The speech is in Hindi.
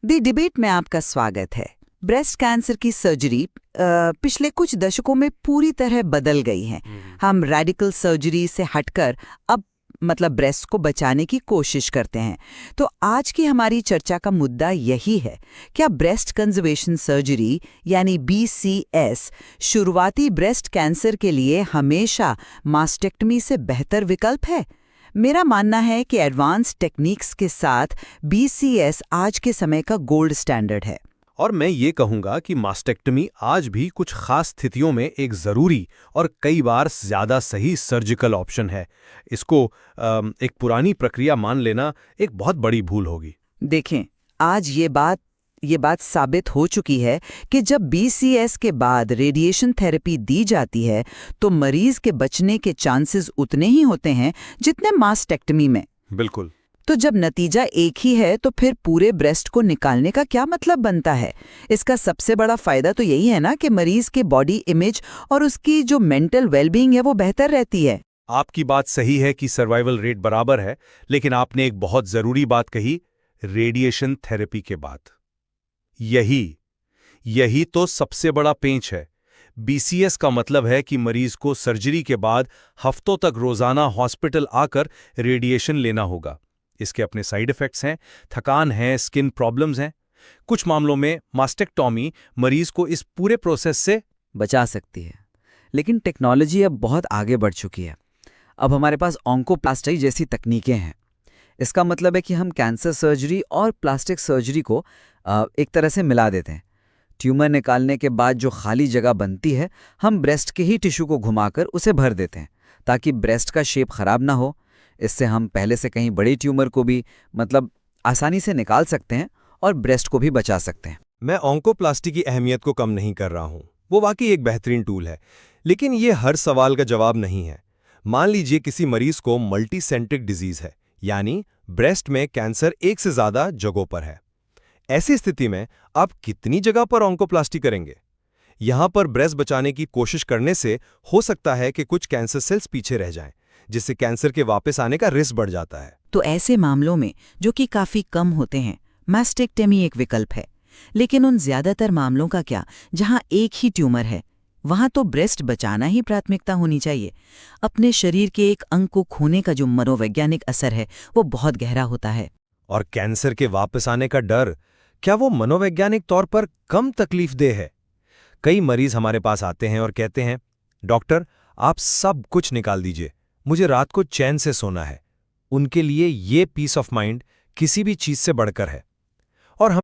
दी डिबेट में आपका स्वागत है। ब्रेस्ट कैंसर की सर्जरी पिछले कुछ दशकों में पूरी तरह बदल गई है। हम रेडिकल सर्जरी से हटकर अब ब्रेस्ट को बचाने की कोशिश करते हैं। तो आज की हमारी चर्चा का मुद्दा यही है, क्या ब्रेस्ट कंजर्वेशन सर्जरी यानी BCS शुरुआती ब्रेस्ट कैंसर के लिए हमेशा मास्टेक्टमी से बेहतर विकल्प है? मेरा मानना है कि एडवांस टेक्निक्स के साथ BCS आज के समय का गोल्ड स्टैंडर्ड है। और मैं ये कहूँगा कि मास्टेक्टमी आज भी कुछ खास स्थितियों में एक ज़रूरी और कई बार ज़्यादा सही सर्जिकल ऑप्शन है। इसको एक पुरानी प्रक्रिया मान लेना एक बहुत बड़ी भूल होगी। देखें, आज ये बात साबित हो चुकी है कि जब BCS के बाद रेडिएशन थेरेपी दी जाती है तो मरीज के बचने के चांसेस उतने ही होते हैं जितने मास्टेक्टमी में। बिल्कुल। तो जब नतीजा एक ही है तो फिर पूरे ब्रेस्ट को निकालने का क्या मतलब बनता है? इसका सबसे बड़ा फायदा तो यही है ना कि मरीज के बॉडी इमेज और उसकी जो मेंटल वेलबींग है वो बेहतर रहती है। आपकी बात सही है कि सर्वाइवल रेट बराबर है, लेकिन आपने एक बहुत ज़रूरी बात कही, रेडिएशन थेरेपी के बाद। यही तो सबसे बड़ा पेंच है। BCS का मतलब है कि मरीज को सर्जरी के बाद हफ्तों तक रोजाना हॉस्पिटल आकर रेडिएशन लेना होगा। इसके अपने साइड इफेक्ट्स हैं, थकान है, स्किन प्रॉब्लम्स हैं। कुछ मामलों में मास्टेक्टॉमी मरीज को इस पूरे प्रोसेस से बचा सकती है। लेकिन टेक्नोलॉजी अब बहुत आगे बढ़ चुकी है। अब हमारे पास ऑन्कोप्लास्टी जैसी तकनीकें हैं। इसका मतलब है कि हम कैंसर सर्जरी और प्लास्टिक सर्जरी को एक तरह से मिला देते हैं। ट्यूमर निकालने के बाद जो खाली जगह बनती है, हम ब्रेस्ट के ही टिश्यू को घुमाकर उसे भर देते हैं ताकि ब्रेस्ट का शेप खराब ना हो। इससे हम पहले से कहीं बड़ी ट्यूमर को भी आसानी से निकाल सकते हैं और ब्रेस्ट को भी बचा सकते हैं। मैं ऑन्कोप्लास्टी की अहमियत को कम नहीं कर रहा हूं, वो वाकई एक बेहतरीन टूल है, लेकिन ये हर सवाल का जवाब नहीं है। मान लीजिए किसी मरीज को मल्टीसेंट्रिक डिजीज है, यानी ब्रेस्ट में कैंसर एक से ज्यादा जगहों पर है। ऐसी स्थिति में आप कितनी जगह पर ऑन्कोप्लास्टी करेंगे? यहां पर ब्रेस्ट बचाने की कोशिश करने से हो सकता है कि कुछ कैंसर सेल्स पीछे रह जाएं, जिससे कैंसर के वापस आने का रिस्क बढ़ जाता है। तो ऐसे मामलों में, जो कि काफी कम होते हैं, मास्टेक्टमी एक विकल्प है। लेकिन उन ज्यादातर मामलों का क्या, जहां एक ही ट्यूमर है, वहां तो ब्रेस्ट बचाना ही प्राथमिकता होनी चाहिए। अपने शरीर के एक अंग को खोने का जो मनोवैज्ञानिक असर है वो बहुत गहरा होता है। और कैंसर के वापस आने का डर, क्या वो मनोवैज्ञानिक तौर पर कम तकलीफदेह है? कई मरीज हमारे पास आते हैं और कहते हैं, डॉक्टर आप सब कुछ निकाल दीजिए, मुझे रात को चैन से सोना है। उनके लिए ये पीस ऑफ माइंड किसी भी चीज से बढ़कर है।